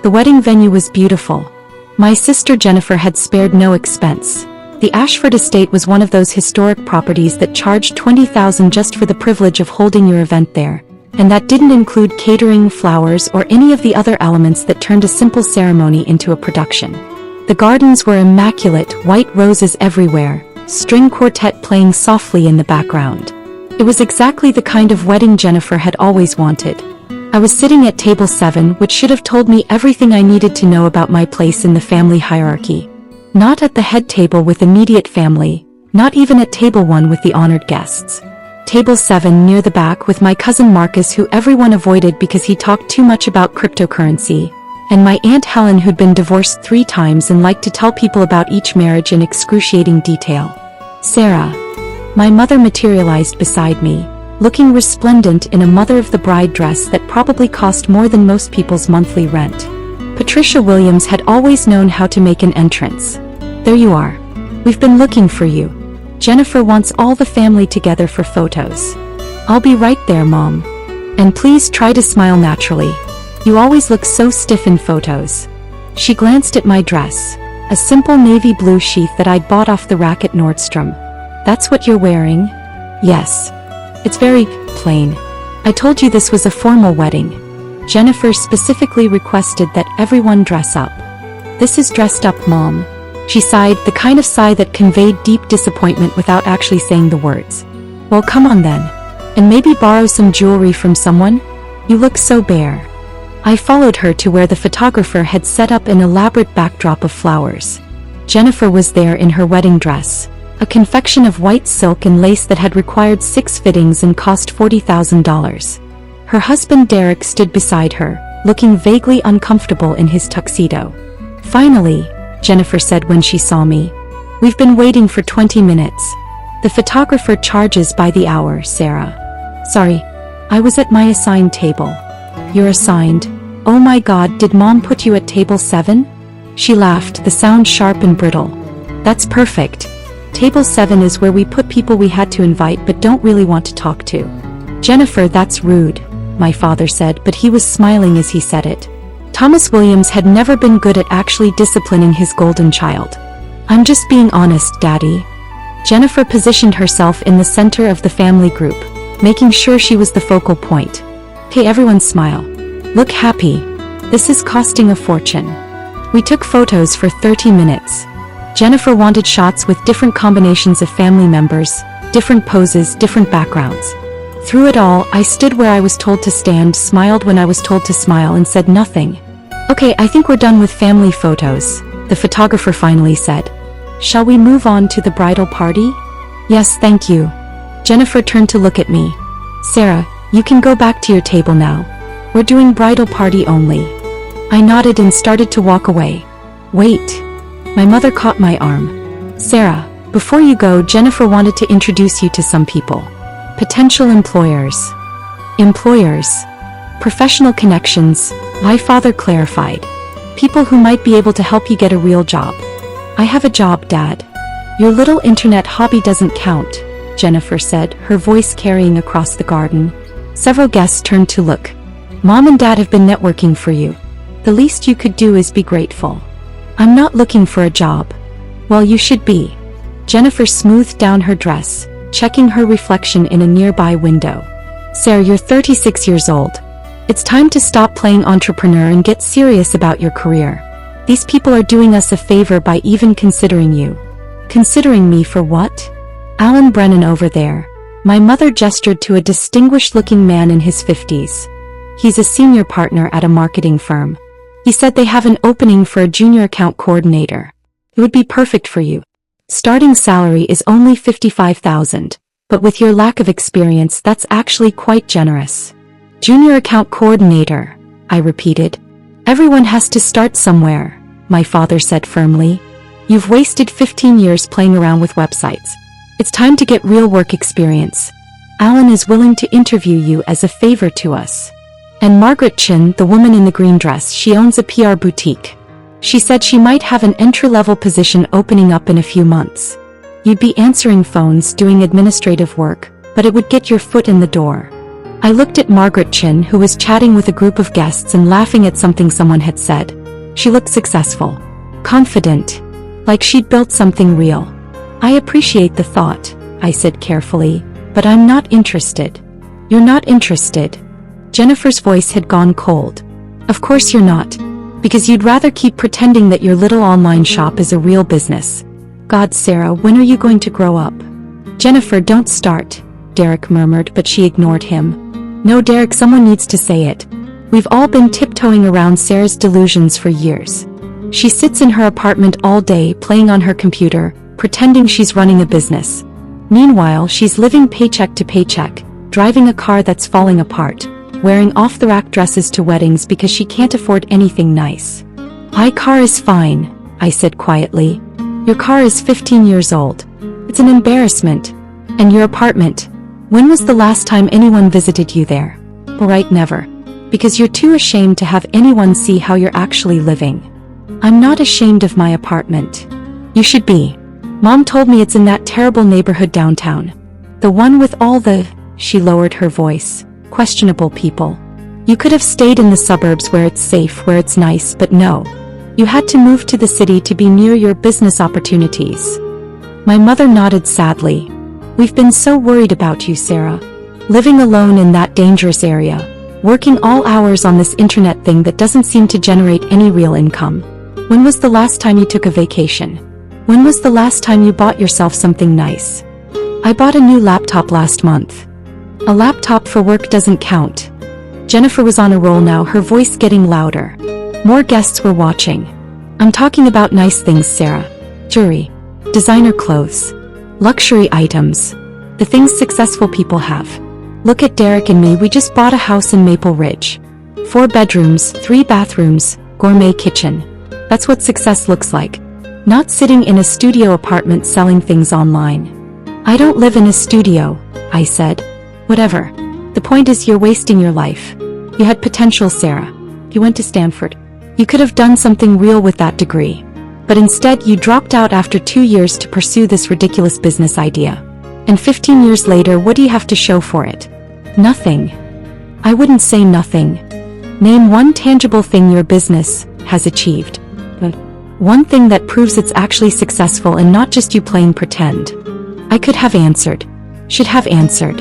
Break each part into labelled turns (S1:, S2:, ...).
S1: The wedding venue was beautiful. My sister Jennifer had spared no expense. The Ashford estate was one of those historic properties that charged $20,000 just for the privilege of holding your event there, and that didn't include catering, flowers, or any of the other elements that turned a simple ceremony into a production. The gardens were immaculate, white roses everywhere, string quartet playing softly in the background. It was exactly the kind of wedding Jennifer had always wanted. I was sitting at table 7, which should have told me everything I needed to know about my place in the family hierarchy. Not at the head table with immediate family, not even at table 1 with the honored guests. Table 7 near the back with my cousin Marcus, who everyone avoided because he talked too much about cryptocurrency, and my Aunt Helen, who'd been divorced 3 times and liked to tell people about each marriage in excruciating detail. Sarah. My mother materialized beside me, looking resplendent in a mother-of-the-bride dress that probably cost more than most people's monthly rent. Patricia Williams had always known how to make an entrance. There you are. We've been looking for you. Jennifer wants all the family together for photos. I'll be right there, Mom. And please try to smile naturally. You always look so stiff in photos. She glanced at my dress, a simple navy blue sheath that I'd bought off the rack at Nordstrom. That's what you're wearing? Yes. It's very plain. I told you this was a formal wedding. Jennifer specifically requested that everyone dress up. This is dressed up, Mom. She sighed, the kind of sigh that conveyed deep disappointment without actually saying the words. Well, come on then. And maybe borrow some jewelry from someone? You look so bare. I followed her to where the photographer had set up an elaborate backdrop of flowers. Jennifer was there in her wedding dress, a confection of white silk and lace that had required 6 fittings and cost $40,000. Her husband Derek stood beside her, looking vaguely uncomfortable in his tuxedo. Finally, Jennifer said when she saw me. We've been waiting for 20 minutes. The photographer charges by the hour, Sarah. Sorry, I was at my assigned table. You're assigned? Oh my God, did Mom put you at table 7? She laughed, the sound sharp and brittle. That's perfect. Table 7 is where we put people we had to invite but don't really want to talk to. Jennifer, that's rude, my father said, but he was smiling as he said it. Thomas Williams had never been good at actually disciplining his golden child. I'm just being honest, Daddy. Jennifer positioned herself in the center of the family group, making sure she was the focal point. Okay, everyone smile. Look happy. This is costing a fortune. We took photos for 30 minutes. Jennifer wanted shots with different combinations of family members, different poses, different backgrounds. Through it all, I stood where I was told to stand, smiled when I was told to smile, and said nothing. Okay, I think we're done with family photos, the photographer finally said. Shall we move on to the bridal party? Yes, thank you. Jennifer turned to look at me. Sarah, you can go back to your table now. We're doing bridal party only. I nodded and started to walk away. Wait. My mother caught my arm. Sarah, before you go, Jennifer wanted to introduce you to some people. Potential employers. Employers. Professional connections, my father clarified. People who might be able to help you get a real job. I have a job, Dad. Your little internet hobby doesn't count, Jennifer said, her voice carrying across the garden. Several guests turned to look. Mom and Dad have been networking for you. The least you could do is be grateful. I'm not looking for a job. Well, you should be. Jennifer smoothed down her dress, checking her reflection in a nearby window. Sarah, you're 36 years old. It's time to stop playing entrepreneur and get serious about your career. These people are doing us a favor by even considering you. Considering me for what? Alan Brennan over there. My mother gestured to a distinguished-looking man in his 50s. He's a senior partner at a marketing firm. He said they have an opening for a junior account coordinator. It would be perfect for you. Starting salary is only $55,000, but with your lack of experience, that's actually quite generous. Junior account coordinator, I repeated. Everyone has to start somewhere, my father said firmly. You've wasted 15 years playing around with websites. It's time to get real work experience. Alan is willing to interview you as a favor to us. And Margaret Chin, the woman in the green dress, she owns a PR boutique. She said she might have an entry-level position opening up in a few months. You'd be answering phones, doing administrative work, but it would get your foot in the door. I looked at Margaret Chin, who was chatting with a group of guests and laughing at something someone had said. She looked successful, confident, like she'd built something real. I appreciate the thought, I said carefully, but I'm not interested. You're not interested? Jennifer's voice had gone cold. Of course you're not, because you'd rather keep pretending that your little online shop is a real business. God, Sarah, when are you going to grow up? Jennifer, don't start, Derek murmured, but she ignored him. No, Derek, someone needs to say it. We've all been tiptoeing around Sarah's delusions for years. She sits in her apartment all day playing on her computer, pretending she's running a business. Meanwhile, she's living paycheck to paycheck, driving a car that's falling apart, wearing off-the-rack dresses to weddings because she can't afford anything nice. My car is fine, I said quietly. Your car is 15 years old. It's an embarrassment. And your apartment? When was the last time anyone visited you there? Right, never. Because you're too ashamed to have anyone see how you're actually living. I'm not ashamed of my apartment. You should be. Mom told me it's in that terrible neighborhood downtown. The one with all the, she lowered her voice, questionable people. You could have stayed in the suburbs where it's safe, where it's nice, but no. You had to move to the city to be near your business opportunities. My mother nodded sadly. We've been so worried about you, Sarah. Living alone in that dangerous area, working all hours on this internet thing that doesn't seem to generate any real income. When was the last time you took a vacation? When was the last time you bought yourself something nice? I bought a new laptop last month. A laptop for work doesn't count. Jennifer was on a roll now, her voice getting louder. More guests were watching. I'm talking about nice things, Sarah. Jewelry, designer clothes, luxury items, the things successful people have. Look at Derek and me, we just bought a house in Maple Ridge. 4 bedrooms, 3 bathrooms, gourmet kitchen. That's what success looks like. Not sitting in a studio apartment selling things online. I don't live in a studio, I said. Whatever. The point is you're wasting your life. You had potential, Sarah. You went to Stanford. You could have done something real with that degree. But instead you dropped out after 2 years to pursue this ridiculous business idea. And 15 years later, what do you have to show for it? Nothing. I wouldn't say nothing. Name one tangible thing your business has achieved. One thing that proves it's actually successful and not just you playing pretend. I could have answered. Should have answered.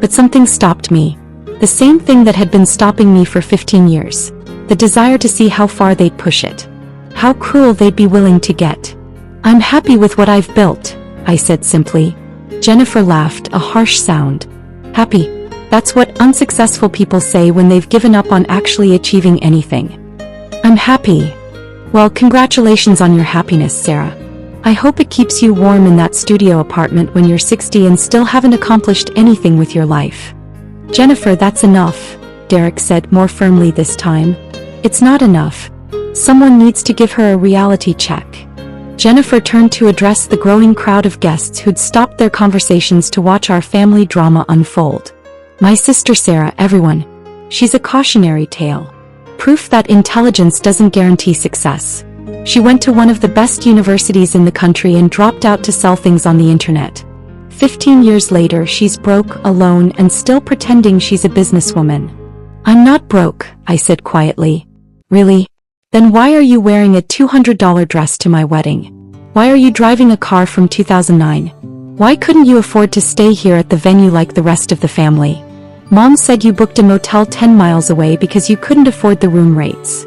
S1: But something stopped me. The same thing that had been stopping me for 15 years. The desire to see how far they'd push it. How cruel they'd be willing to get. I'm happy with what I've built, I said simply. Jennifer laughed, a harsh sound. Happy? That's what unsuccessful people say when they've given up on actually achieving anything. I'm happy. Well, congratulations on your happiness, Sarah. I hope it keeps you warm in that studio apartment when you're 60 and still haven't accomplished anything with your life. Jennifer, that's enough, Derek said more firmly this time. It's not enough. Someone needs to give her a reality check. Jennifer turned to address the growing crowd of guests who'd stopped their conversations to watch our family drama unfold. My sister Sarah, everyone. She's a cautionary tale. Proof that intelligence doesn't guarantee success. She went to one of the best universities in the country and dropped out to sell things on the internet. 15 years later, she's broke, alone, and still pretending she's a businesswoman. I'm not broke, I said quietly. Really? Then why are you wearing a $200 dress to my wedding? Why are you driving a car from 2009? Why couldn't you afford to stay here at the venue like the rest of the family? Mom said you booked a motel 10 miles away because you couldn't afford the room rates.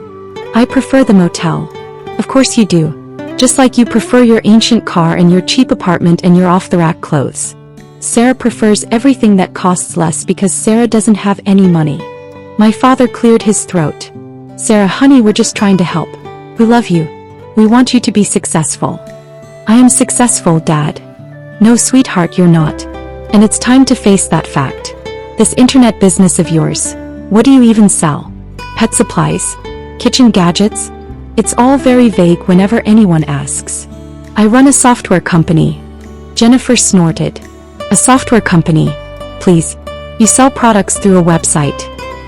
S1: I prefer the motel. Of course you do. Just like you prefer your ancient car and your cheap apartment and your off-the-rack clothes. Sarah prefers everything that costs less because Sarah doesn't have any money. My father cleared his throat. Sarah, honey, we're just trying to help. We love you. We want you to be successful. I am successful, Dad. No, sweetheart, you're not. And it's time to face that fact. This internet business of yours, what do you even sell? Pet supplies? Kitchen gadgets? It's all very vague whenever anyone asks. I run a software company. Jennifer snorted. A software company? Please. You sell products through a website.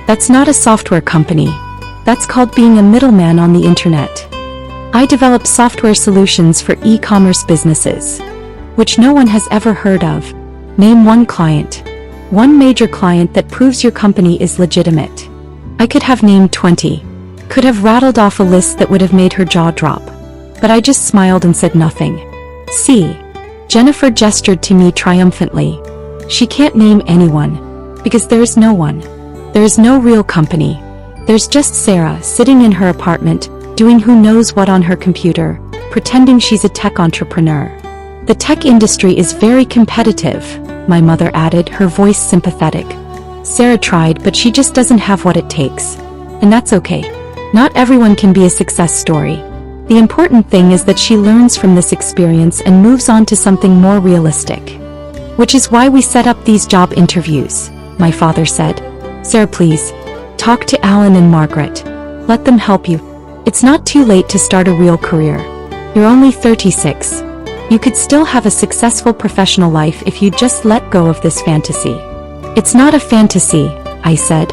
S1: That's not a software company. That's called being a middleman on the internet. I develop software solutions for e-commerce businesses, which no one has ever heard of. Name one client. One major client that proves your company is legitimate. I could have named 20. Could have rattled off a list that would have made her jaw drop. But I just smiled and said nothing. See? Jennifer gestured to me triumphantly. She can't name anyone. Because there's no one. There's no real company. There's just Sarah sitting in her apartment, doing who knows what on her computer, pretending she's a tech entrepreneur. The tech industry is very competitive, my mother added, her voice sympathetic. Sarah tried, but she just doesn't have what it takes. And that's okay. Not everyone can be a success story. The important thing is that she learns from this experience and moves on to something more realistic. Which is why we set up these job interviews, my father said. Sarah, please, talk to Alan and Margaret. Let them help you. It's not too late to start a real career. You're only 36. You could still have a successful professional life if you just let go of this fantasy. It's not a fantasy, I said.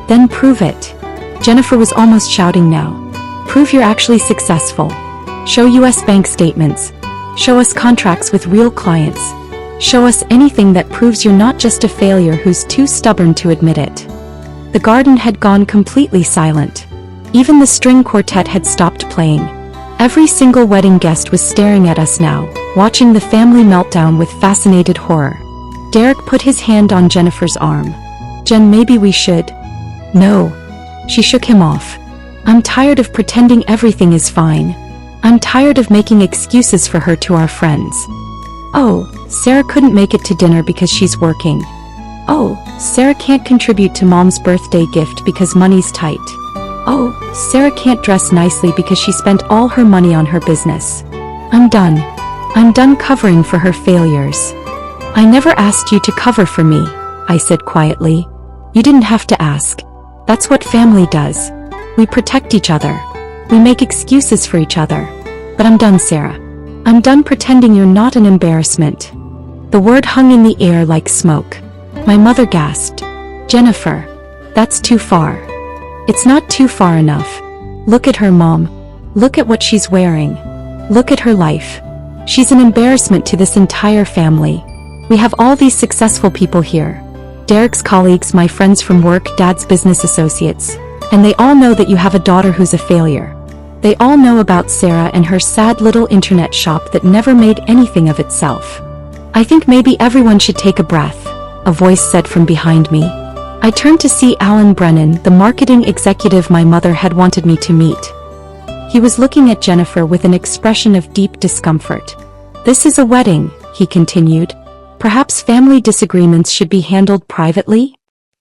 S1: Then prove it. Jennifer was almost shouting now. Prove you're actually successful. Show US bank statements. Show us contracts with real clients. Show us anything that proves you're not just a failure who's too stubborn to admit it. The garden had gone completely silent. Even the string quartet had stopped playing. Every single wedding guest was staring at us now, watching the family meltdown with fascinated horror. Derek put his hand on Jennifer's arm. Jen, maybe we should. No. She shook him off. I'm tired of pretending everything is fine. I'm tired of making excuses for her to our friends. Oh, Sarah couldn't make it to dinner because she's working. Oh, Sarah can't contribute to Mom's birthday gift because money's tight. Oh, Sarah can't dress nicely because she spent all her money on her business. I'm done. I'm done covering for her failures. I never asked you to cover for me, I said quietly. You didn't have to ask. That's what family does. We protect each other. We make excuses for each other. But I'm done, Sarah. I'm done pretending you're not an embarrassment. The word hung in the air like smoke. My mother gasped. Jennifer, that's too far. It's not too far enough. Look at her, Mom. Look at what she's wearing. Look at her life. She's an embarrassment to this entire family. We have all these successful people here. Derek's colleagues, my friends from work, Dad's business associates. And they all know that you have a daughter who's a failure. They all know about Sarah and her sad little internet shop that never made anything of itself. I think maybe everyone should take a breath, a voice said from behind me. I turned to see Alan Brennan, the marketing executive my mother had wanted me to meet. He was looking at Jennifer with an expression of deep discomfort. This is a wedding, he continued. Perhaps family disagreements should be handled privately?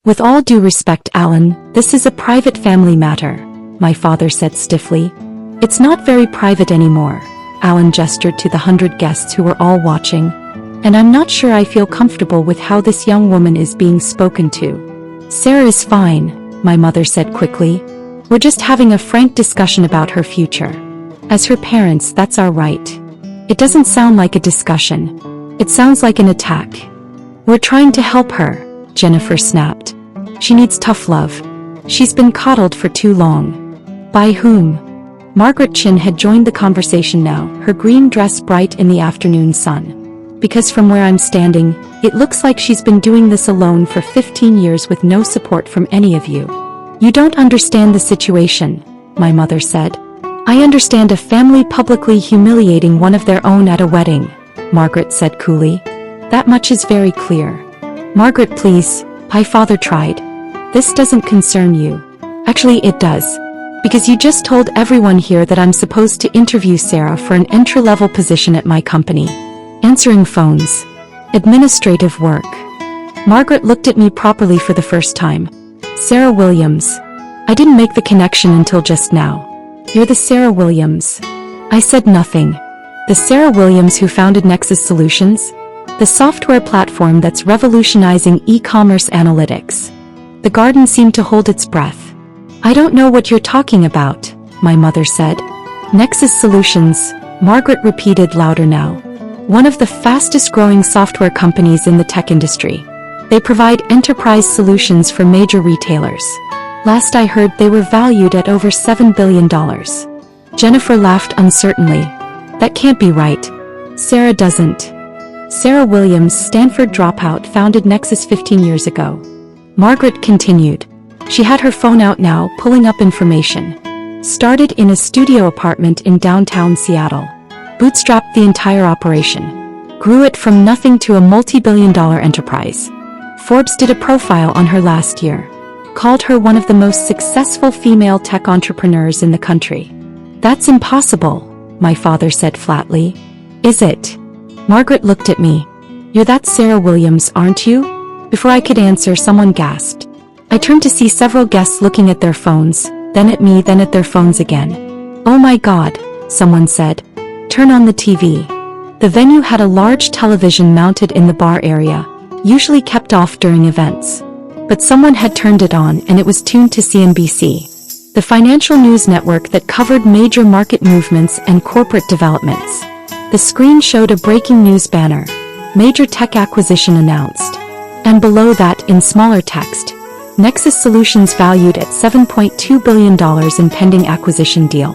S1: With all due respect, Alan, this is a private family matter, my father said stiffly. It's not very private anymore. Alan gestured to the 100 guests who were all watching. And I'm not sure I feel comfortable with how this young woman is being spoken to. Sarah is fine, my mother said quickly. We're just having a frank discussion about her future. As her parents, that's our right. It doesn't sound like a discussion. It sounds like an attack. We're trying to help her, Jennifer snapped. She needs tough love. She's been coddled for too long. By whom? Margaret Chin had joined the conversation now, her green dress bright in the afternoon sun. Because from where I'm standing, it looks like she's been doing this alone for 15 years with no support from any of you. You don't understand the situation, my mother said. I understand a family publicly humiliating one of their own at a wedding, Margaret said coolly. That much is very clear. Margaret, please, my father tried. This doesn't concern you. Actually, it does. Because you just told everyone here that I'm supposed to interview Sarah for an entry-level position at my company. Answering phones. Administrative work. Margaret looked at me properly for the first time. Sarah Williams. I didn't make the connection until just now. You're the Sarah Williams. I said nothing. The Sarah Williams who founded Nexus Solutions? The software platform that's revolutionizing e-commerce analytics. The garden seemed to hold its breath. I don't know what you're talking about, my mother said. Nexus Solutions, Margaret repeated louder now. One of the fastest growing software companies in the tech industry. They provide enterprise solutions for major retailers. Last I heard they were valued at over $7 billion. Jennifer laughed uncertainly. That can't be right. Sarah doesn't. Sarah Williams, Stanford dropout, founded Nexus 15 years ago. Margaret continued. She had her phone out now, pulling up information. Started in a studio apartment in downtown Seattle. Bootstrapped the entire operation. Grew it from nothing to a multi-billion-dollar enterprise. Forbes did a profile on her last year. Called her one of the most successful female tech entrepreneurs in the country. That's impossible, my father said flatly. Is it? Margaret looked at me. You're that Sarah Williams, aren't you? Before I could answer, someone gasped. I turned to see several guests looking at their phones, then at me, then at their phones again. Oh my God, someone said. Turn on the TV. The venue had a large television mounted in the bar area, usually kept off during events. But someone had turned it on and it was tuned to CNBC, the financial news network that covered major market movements and corporate developments. The screen showed a breaking news banner, major tech acquisition announced. And below that, in smaller text, Nexus Solutions valued at $7.2 billion in pending acquisition deal.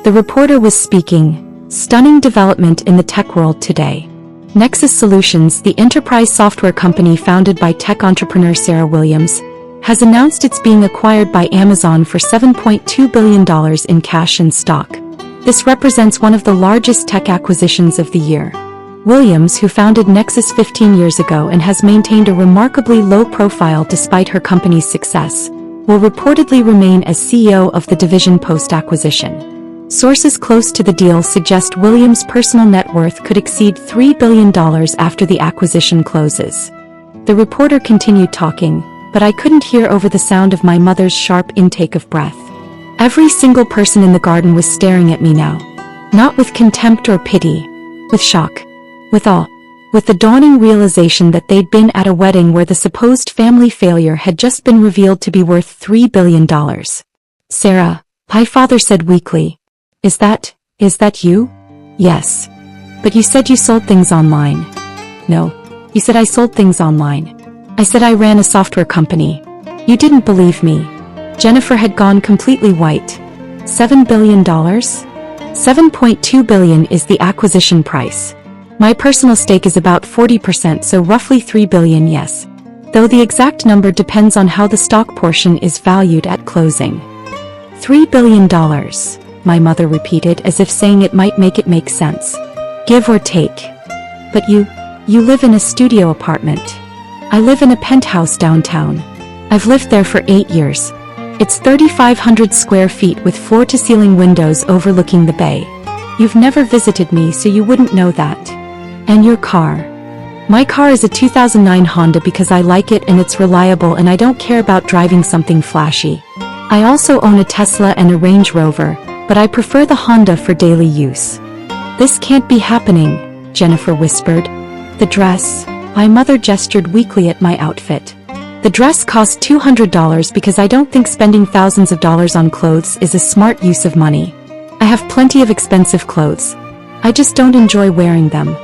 S1: The reporter was speaking, stunning development in the tech world today. Nexus Solutions, the enterprise software company founded by tech entrepreneur Sarah Williams, has announced it's being acquired by Amazon for $7.2 billion in cash and stock. This represents one of the largest tech acquisitions of the year. Williams, who founded Nexus 15 years ago and has maintained a remarkably low profile despite her company's success, will reportedly remain as CEO of the division post-acquisition. Sources close to the deal suggest Williams' personal net worth could exceed $3 billion after the acquisition closes. The reporter continued talking, but I couldn't hear over the sound of my mother's sharp intake of breath. Every single person in the garden was staring at me now. Not with contempt or pity, with shock, with awe, with the dawning realization that they'd been at a wedding where the supposed family failure had just been revealed to be worth $3 billion. Sarah, my father said weakly. Is that you? Yes. But you said you sold things online. No. You said I sold things online. I said I ran a software company. You didn't believe me. Jennifer had gone completely white. $7 billion? $7.2 billion is the acquisition price. My personal stake is about 40%, so roughly $3 billion, yes. Though the exact number depends on how the stock portion is valued at closing. $3 billion. My mother repeated as if saying it might make sense. Give or take. But you live in a studio apartment. I live in a penthouse downtown. I've lived there for 8 years. It's 3,500 square feet with floor-to-ceiling windows overlooking the bay. You've never visited me, so you wouldn't know that. And your car. My car is a 2009 Honda because I like it and it's reliable and I don't care about driving something flashy. I also own a Tesla and a Range Rover, but I prefer the Honda for daily use. This can't be happening, Jennifer whispered. The dress. My mother gestured weakly at my outfit. The dress cost $200 because I don't think spending thousands of dollars on clothes is a smart use of money. I have plenty of expensive clothes. I just don't enjoy wearing them.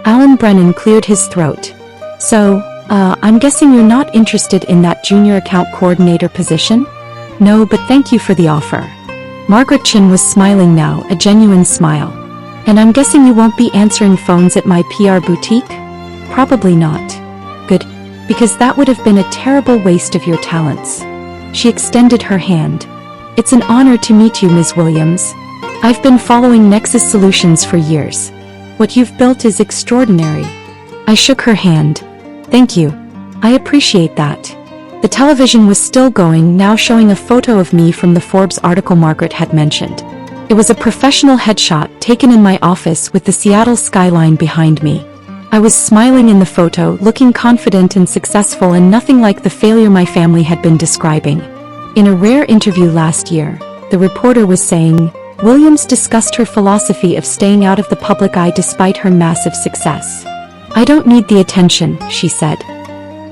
S1: Alan Brennan cleared his throat. So, I'm guessing you're not interested in that junior account coordinator position? No, but thank you for the offer. Margaret Chin was smiling now, a genuine smile. And I'm guessing you won't be answering phones at my PR boutique? Probably not. Good, because that would have been a terrible waste of your talents. She extended her hand. It's an honor to meet you, Ms. Williams. I've been following Nexus Solutions for years. What you've built is extraordinary. I shook her hand. Thank you. I appreciate that. The television was still going, now showing a photo of me from the Forbes article Margaret had mentioned. It was a professional headshot taken in my office with the Seattle skyline behind me. I was smiling in the photo, looking confident and successful and nothing like the failure my family had been describing. In a rare interview last year, the reporter was saying, Williams discussed her philosophy of staying out of the public eye despite her massive success. I don't need the attention, she said.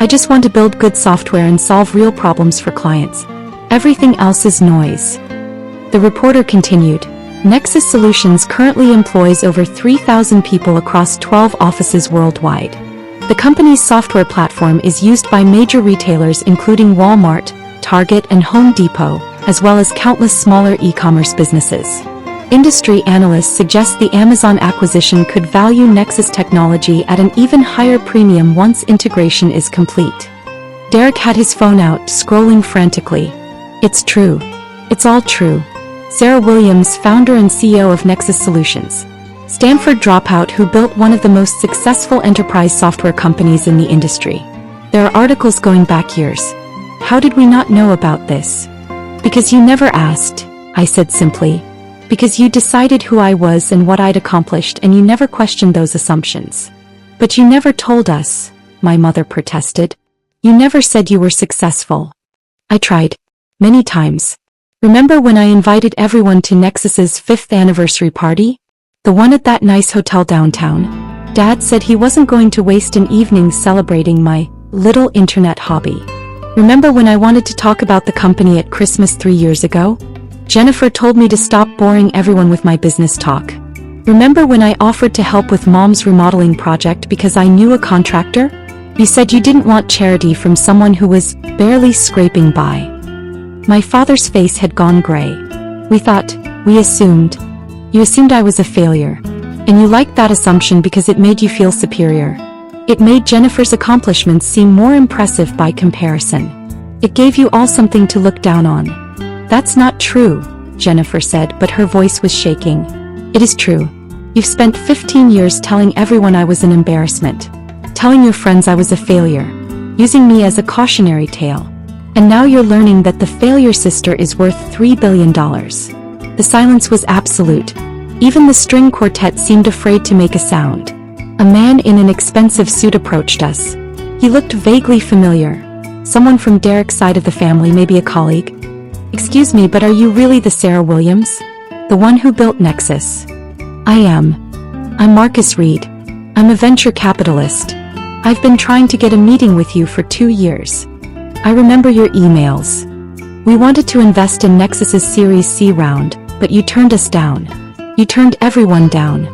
S1: I just want to build good software and solve real problems for clients. Everything else is noise. The reporter continued. Nexus Solutions currently employs over 3,000 people across 12 offices worldwide. The company's software platform is used by major retailers including Walmart, Target, and Home Depot, as well as countless smaller e-commerce businesses. Industry analysts suggest the Amazon acquisition could value Nexus technology at an even higher premium once integration is complete. Derek had his phone out, scrolling frantically. It's true. It's all true. Sarah Williams, founder and CEO of Nexus Solutions. Stanford dropout who built one of the most successful enterprise software companies in the industry. There are articles going back years. How did we not know about this? Because you never asked, I said simply. Because you decided who I was and what I'd accomplished, and you never questioned those assumptions. But you never told us, my mother protested. You never said you were successful. I tried. Many times. Remember when I invited everyone to Nexus's 5th anniversary party? The one at that nice hotel downtown? Dad said he wasn't going to waste an evening celebrating my little internet hobby. Remember when I wanted to talk about the company at Christmas 3 years ago? Jennifer told me to stop boring everyone with my business talk. Remember when I offered to help with Mom's remodeling project because I knew a contractor? You said you didn't want charity from someone who was barely scraping by. My father's face had gone gray. We assumed. You assumed I was a failure. And you liked that assumption because it made you feel superior. It made Jennifer's accomplishments seem more impressive by comparison. It gave you all something to look down on. That's not true, Jennifer said, but her voice was shaking. It is true. You've spent 15 years telling everyone I was an embarrassment. Telling your friends I was a failure. Using me as a cautionary tale. And now you're learning that the failure sister is worth $3 billion. The silence was absolute. Even the string quartet seemed afraid to make a sound. A man in an expensive suit approached us. He looked vaguely familiar. Someone from Derek's side of the family, maybe a colleague. Excuse me, but are you really the Sarah Williams? The one who built Nexus? I am. I'm Marcus Reed. I'm a venture capitalist. I've been trying to get a meeting with you for 2 years. I remember your emails. We wanted to invest in Nexus's Series C round, but you turned us down. You turned everyone down.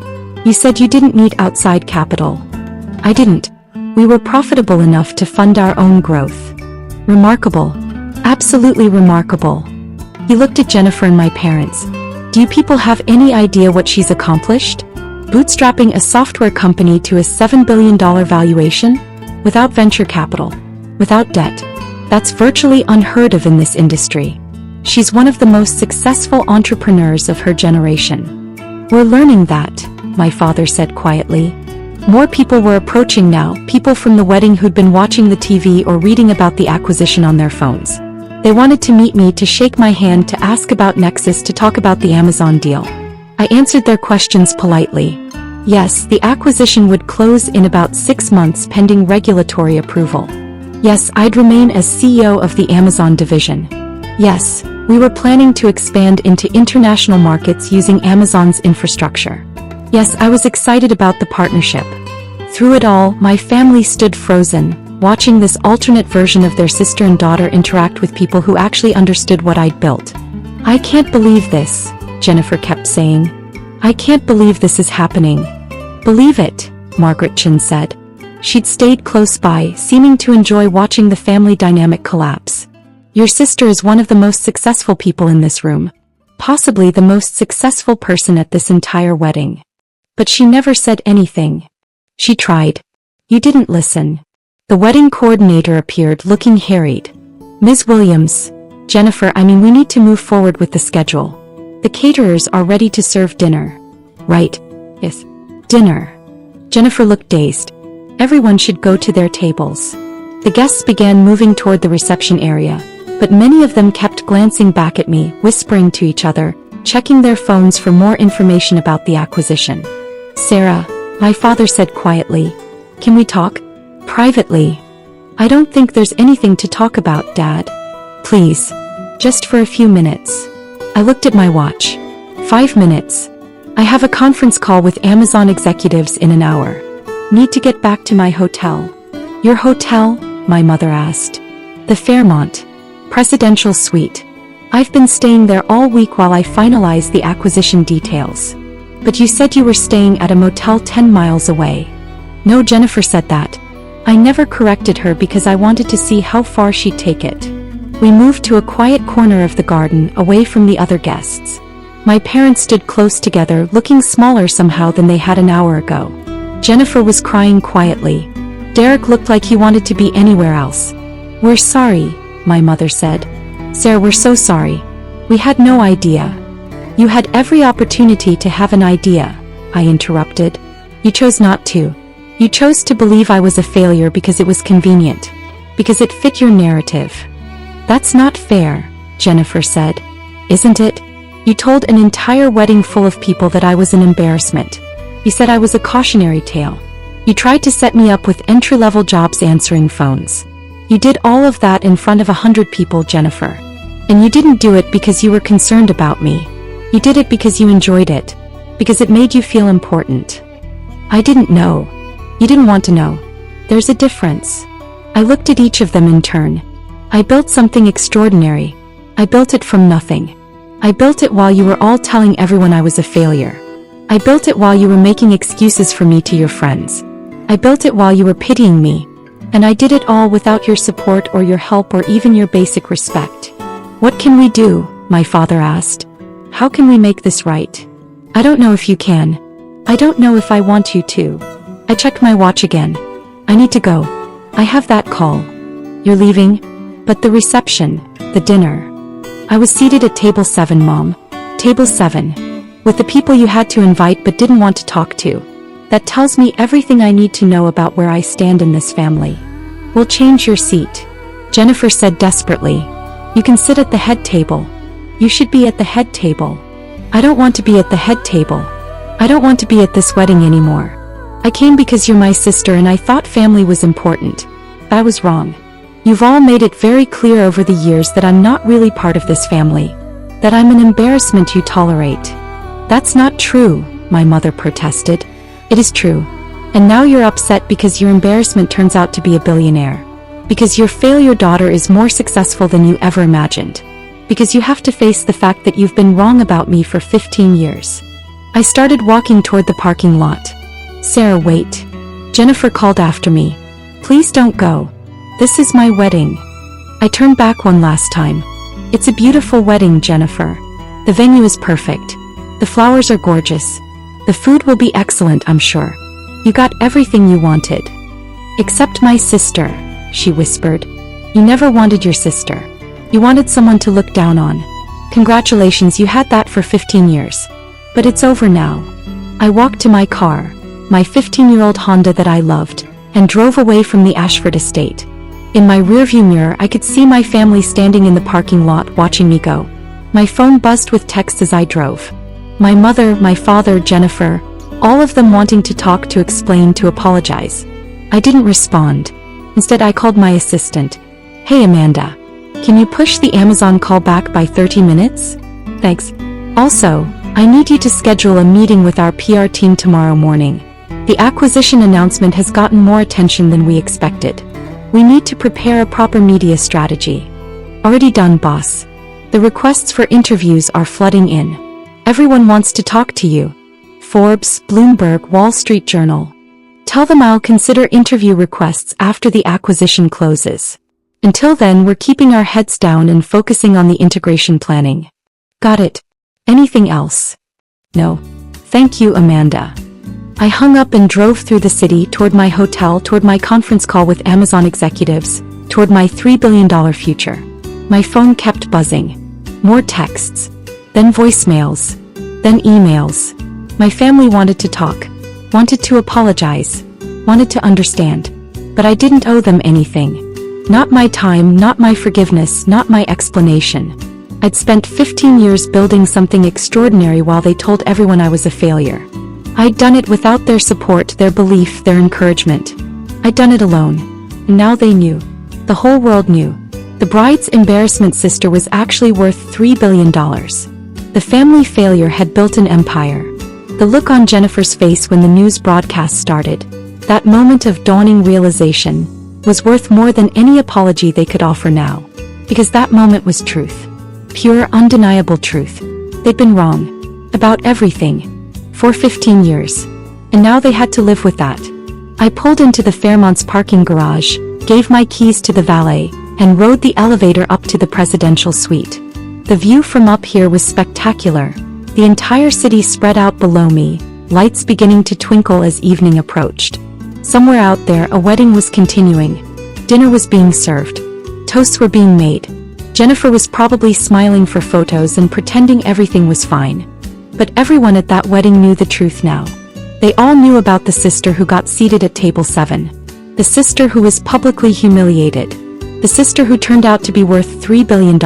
S1: You said you didn't need outside capital. I didn't. We were profitable enough to fund our own growth. Remarkable. Absolutely remarkable. He looked at Jennifer and my parents. Do you people have any idea what she's accomplished? Bootstrapping a software company to a $7 billion valuation? Without venture capital. Without debt. That's virtually unheard of in this industry. She's one of the most successful entrepreneurs of her generation. We're learning that, my father said quietly. More people were approaching now, people from the wedding who'd been watching the TV or reading about the acquisition on their phones. They wanted to meet me, to shake my hand, to ask about Nexus, to talk about the Amazon deal. I answered their questions politely. Yes, the acquisition would close in about 6 months pending regulatory approval. Yes, I'd remain as CEO of the Amazon division. Yes, we were planning to expand into international markets using Amazon's infrastructure. Yes, I was excited about the partnership. Through it all, my family stood frozen, watching this alternate version of their sister and daughter interact with people who actually understood what I'd built. I can't believe this, Jennifer kept saying. I can't believe this is happening. Believe it, Margaret Chin said. She'd stayed close by, seeming to enjoy watching the family dynamic collapse. Your sister is one of the most successful people in this room. Possibly the most successful person at this entire wedding. But she never said anything. She tried. You didn't listen. The wedding coordinator appeared, looking harried. Ms. Williams, Jennifer, we need to move forward with the schedule. The caterers are ready to serve dinner. Right. Yes. Dinner. Jennifer looked dazed. Everyone should go to their tables. The guests began moving toward the reception area, but many of them kept glancing back at me, whispering to each other, checking their phones for more information about the acquisition. Sarah, my father said quietly, can we talk? Privately. I don't think there's anything to talk about, Dad. Please. Just for a few minutes. I looked at my watch. 5 minutes. I have a conference call with Amazon executives in an hour. Need to get back to my hotel. Your hotel? My mother asked. The Fairmont. Presidential suite. I've been staying there all week while I finalize the acquisition details. But you said you were staying at a motel 10 miles away. No, Jennifer said that. I never corrected her because I wanted to see how far she'd take it. We moved to a quiet corner of the garden, away from the other guests. My parents stood close together, looking smaller somehow than they had an hour ago. Jennifer was crying quietly. Derek looked like he wanted to be anywhere else. "We're sorry," my mother said. "Sarah, we're so sorry. We had no idea." "You had every opportunity to have an idea," I interrupted. "You chose not to. You chose to believe I was a failure because it was convenient. Because it fit your narrative." "That's not fair," Jennifer said. "Isn't it? You told an entire wedding full of people that I was an embarrassment. You said I was a cautionary tale. You tried to set me up with entry-level jobs answering phones. You did all of that in front of 100 people, Jennifer. And you didn't do it because you were concerned about me. You did it because you enjoyed it. Because it made you feel important." "I didn't know. You didn't want to know. There's a difference." I looked at each of them in turn. "I built something extraordinary. I built it from nothing. I built it while you were all telling everyone I was a failure. I built it while you were making excuses for me to your friends. I built it while you were pitying me. And I did it all without your support or your help or even your basic respect." "What can we do?" my father asked. "How can we make this right?" "I don't know if you can. I don't know if I want you to." I checked my watch again. "I need to go. I have that call." "You're leaving?" "But the reception, the dinner." "I was seated at table 7, Mom. Table 7. With the people you had to invite but didn't want to talk to. That tells me everything I need to know about where I stand in this family." "We'll change your seat," Jennifer said desperately. "You can sit at the head table. You should be at the head table." "I don't want to be at the head table. I don't want to be at this wedding anymore. I came because you're my sister and I thought family was important. I was wrong. You've all made it very clear over the years that I'm not really part of this family. That I'm an embarrassment you tolerate." "That's not true," my mother protested. "It is true. And now you're upset because your embarrassment turns out to be a billionaire. Because your failure daughter is more successful than you ever imagined. Because you have to face the fact that you've been wrong about me for 15 years. I started walking toward the parking lot. "Sarah, wait." Jennifer called after me. "Please don't go. This is my wedding." I turned back one last time. "It's a beautiful wedding, Jennifer. The venue is perfect. The flowers are gorgeous. The food will be excellent, I'm sure. You got everything you wanted." "Except my sister," she whispered. "You never wanted your sister. You wanted someone to look down on. Congratulations, you had that for 15 years. But it's over now." I walked to my car, my 15-year-old Honda that I loved, and drove away from the Ashford estate. In my rearview mirror I could see my family standing in the parking lot watching me go. My phone buzzed with texts as I drove. My mother, my father, Jennifer, all of them wanting to talk, to explain, to apologize. I didn't respond. Instead I called my assistant. "Hey Amanda, can you push the Amazon call back by 30 minutes? Thanks. Also, I need you to schedule a meeting with our PR team tomorrow morning. The acquisition announcement has gotten more attention than we expected. We need to prepare a proper media strategy." "Already done, boss. The requests for interviews are flooding in. Everyone wants to talk to you. Forbes, Bloomberg, Wall Street Journal. Tell them I'll consider interview requests after the acquisition closes. Until then, we're keeping our heads down and focusing on the integration planning." "Got it. Anything else?" "No. Thank you, Amanda." I hung up and drove through the city, toward my hotel, toward my conference call with Amazon executives, toward my $3 billion future. My phone kept buzzing. More texts. Then voicemails. Then emails. My family wanted to talk. Wanted to apologize. Wanted to understand. But I didn't owe them anything. Not my time, not my forgiveness, not my explanation. I'd spent 15 years building something extraordinary while they told everyone I was a failure. I'd done it without their support, their belief, their encouragement. I'd done it alone. And now they knew. The whole world knew. The bride's embarrassment sister was actually worth $3 billion. The family failure had built an empire. The look on Jennifer's face when the news broadcast started, that moment of dawning realization, was worth more than any apology they could offer now. Because that moment was truth. Pure, undeniable truth. They'd been wrong. About everything. For 15 years. And now they had to live with that. I pulled into the Fairmont's parking garage, gave my keys to the valet, and rode the elevator up to the presidential suite. The view from up here was spectacular. The entire city spread out below me, lights beginning to twinkle as evening approached. Somewhere out there, a wedding was continuing. Dinner was being served. Toasts were being made. Jennifer was probably smiling for photos and pretending everything was fine. But everyone at that wedding knew the truth now. They all knew about the sister who got seated at table 7. The sister who was publicly humiliated. The sister who turned out to be worth $3 billion.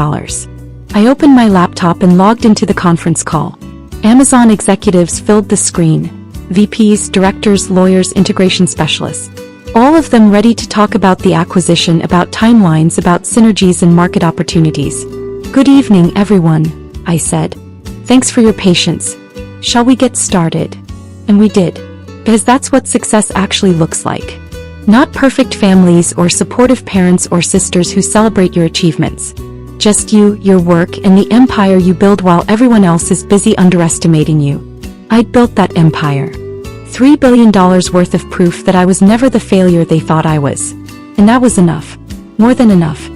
S1: I opened my laptop and logged into the conference call. Amazon executives filled the screen. VPs, directors, lawyers, integration specialists. All of them ready to talk about the acquisition, about timelines, about synergies and market opportunities. Good evening, everyone, I said. Thanks for your patience. Shall we get started? And we did. Because that's what success actually looks like. Not perfect families or supportive parents or sisters who celebrate your achievements. Just you, your work, and the empire you build while everyone else is busy underestimating you. I'd built that empire. $3 billion worth of proof that I was never the failure they thought I was. And that was enough. More than enough.